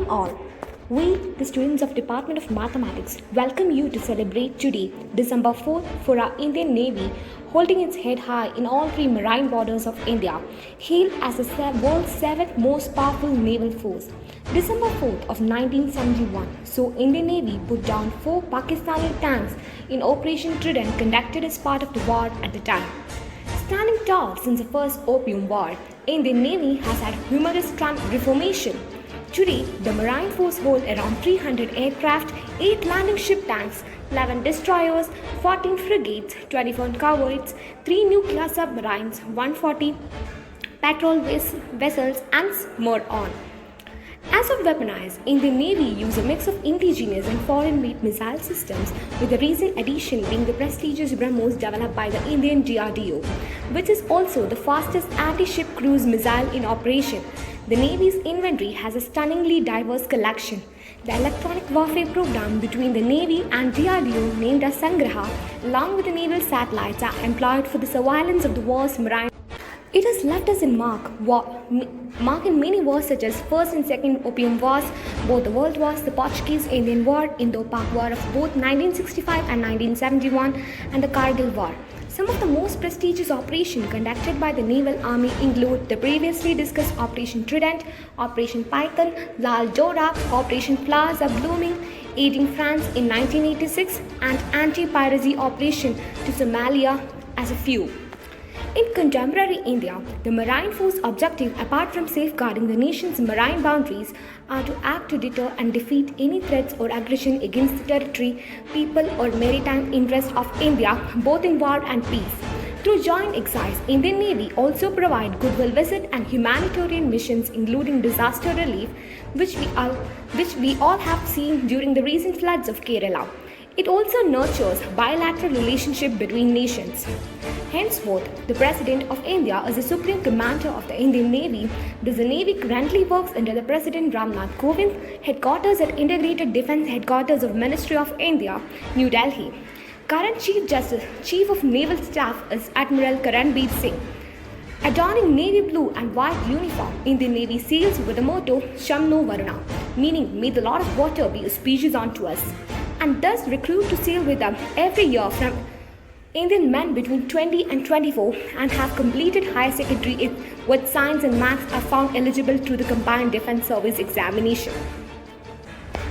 morning all. We, the students of Department of Mathematics, welcome you to celebrate today, December 4th, for our Indian Navy, holding its head high in all three marine borders of India, hailed as the world's seventh most powerful naval force. December 4th of 1971 saw Indian Navy put down 4 Pakistani tanks in Operation Trident conducted as part of the war at the time. Standing tall since the first Opium War, Indian Navy has had numerous reformation. Today, the Marine Force holds around 300 aircraft, 8 landing ship tanks, 11 destroyers, 14 frigates, 24 corvettes, 3 nuclear submarines, 140 patrol vessels, and more on. As of weaponized, Indian Navy use a mix of indigenous and foreign-made missile systems, with the recent addition being the prestigious BrahMos developed by the Indian DRDO, which is also the fastest anti-ship cruise missile in operation. The Navy's inventory has a stunningly diverse collection. The electronic warfare program between the Navy and DRDO, named as Sangraha, along with the naval satellites, are employed for the surveillance of the war's marine. It has left us in mark in many wars such as First and Second Opium Wars, both the World Wars, the Portuguese-Indian War, Indo-Pak War of both 1965 and 1971, and the Kargil War. Some of the most prestigious operations conducted by the Naval Army include the previously discussed Operation Trident, Operation Python, Lal Jorab, Operation Flowers Are Blooming, aiding France in 1986, and anti-piracy operation to Somalia as a few. In contemporary India, the Marine Force objective, apart from safeguarding the nation's marine boundaries, are to act to deter and defeat any threats or aggression against the territory, people, or maritime interests of India, both in war and peace. Through joint exercise, Indian Navy also provide goodwill visit and humanitarian missions, including disaster relief, which we all have seen during the recent floods of Kerala. It also nurtures bilateral relationship between nations. Henceforth, the President of India is the Supreme Commander of the Indian Navy. Thus, the Navy currently works under the President Ramnath Kovind, headquarters at Integrated Defence Headquarters of Ministry of India, New Delhi. Current Chief of Naval Staff is Admiral Karanbir Singh. Adorning navy blue and white uniform, Indian Navy sails with the motto Shamno Varuna, meaning may the Lord of Water be auspicious unto us, and thus recruit to sail with them every year from Indian men between 20 and 24 and have completed higher secondary with science and maths are found eligible to the Combined Defence Service examination.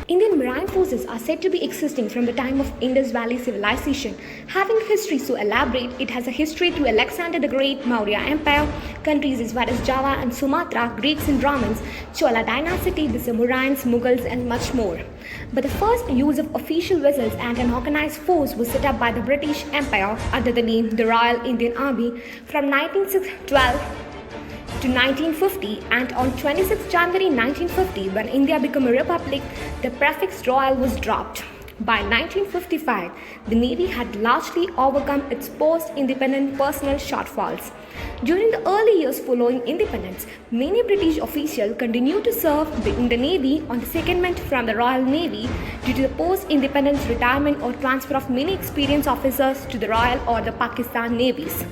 Indian marine forces are said to be existing from the time of Indus Valley civilization. Having history so elaborate, it has a history to Alexander the Great, Maurya Empire, countries as far as Java and Sumatra, Greeks and Romans, Chola dynasty, the Samurans, Mughals, and much more. But the first use of official vessels and an organized force was set up by the British Empire under the name the Royal Indian Army from 1912 to 1950, and on 26 January 1950, when India became a republic, the prefix royal was dropped. By 1955, the Navy had largely overcome its post-independent personnel shortfalls. During the early years following independence, many British officials continued to serve in the Navy on the secondment from the Royal Navy due to the post-independence retirement or transfer of many experienced officers to the Royal or the Pakistan Navies.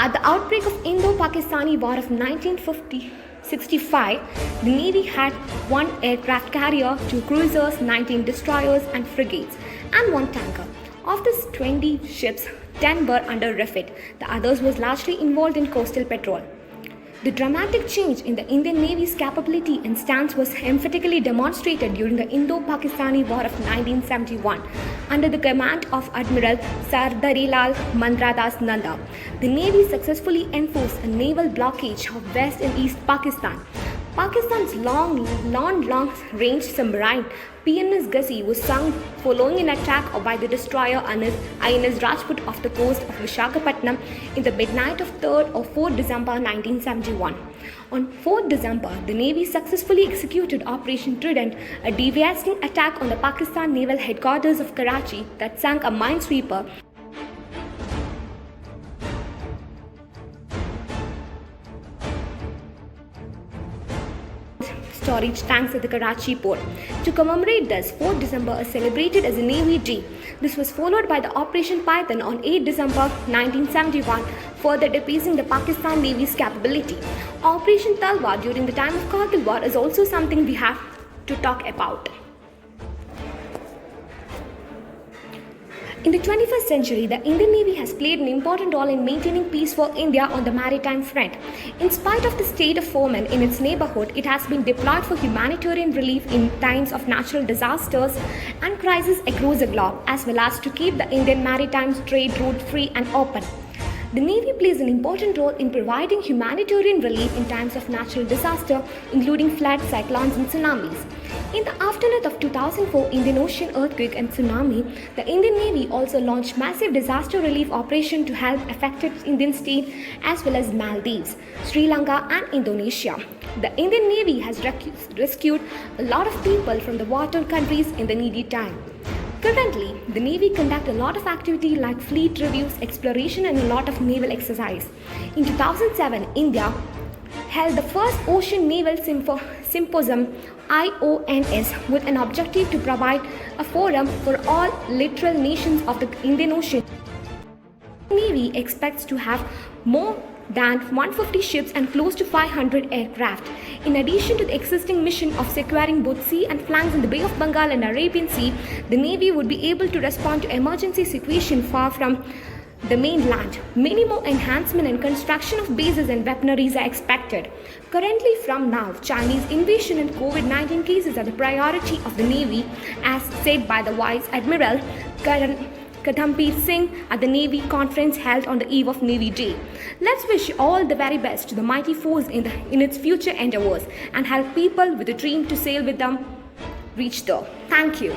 At the outbreak of Indo-Pakistani War of 1965, the Navy had 1 aircraft carrier, 2 cruisers, 19 destroyers and frigates, and 1 tanker. Of these 20 ships, 10 were under refit. The others was largely involved in coastal patrol. The dramatic change in the Indian Navy's capability and stance was emphatically demonstrated during the Indo-Pakistani War of 1971 under the command of Admiral Sardarilal Mandradas Nanda. The Navy successfully enforced a naval blockade of West and East Pakistan. Pakistan's long-range submarine PNS Ghazi was sunk following an attack by the destroyer INS Rajput off the coast of Visakhapatnam in the midnight of 3rd or 4th December 1971. On 4th December, the Navy successfully executed Operation Trident, a devastating attack on the Pakistan Naval Headquarters of Karachi that sank a minesweeper storage tanks at the Karachi port. To commemorate this, 4th December is celebrated as a Navy Day. This was followed by the Operation Python on 8 December 1971, further decreasing the Pakistan Navy's capability. Operation Talwar during the time of Kargil War is also something we have to talk about. In the 21st century, the Indian Navy has played an important role in maintaining peace for India on the maritime front. In spite of the state of famine in its neighborhood, it has been deployed for humanitarian relief in times of natural disasters and crises across the globe, as well as to keep the Indian maritime trade route free and open. The Navy plays an important role in providing humanitarian relief in times of natural disaster, including floods, cyclones, and tsunamis. In the aftermath of 2004 Indian Ocean earthquake and tsunami, the Indian Navy also launched massive disaster relief operation to help affected Indian states as well as Maldives, Sri Lanka, and Indonesia. The Indian Navy has rescued a lot of people from the water countries in the needy time. Currently, the Navy conducts a lot of activity like fleet reviews, exploration, and a lot of naval exercise. In 2007, India held the first Ocean Naval Symposium IONS with an objective to provide a forum for all littoral nations of the Indian Ocean. The Navy expects to have more than 150 ships and close to 500 aircraft. In addition to the existing mission of securing both sea and flanks in the Bay of Bengal and Arabian Sea, the Navy would be able to respond to emergency situations far from the mainland. Many more enhancement and construction of bases and weaponries are expected. Currently, from now, Chinese invasion and COVID-19 cases are the priority of the Navy, as said by the Vice Admiral Kadambir Singh at the Navy conference held on the eve of Navy Day. Let's wish all the very best to the mighty force in its future endeavors and help people with a dream to sail with them reach there. Thank you.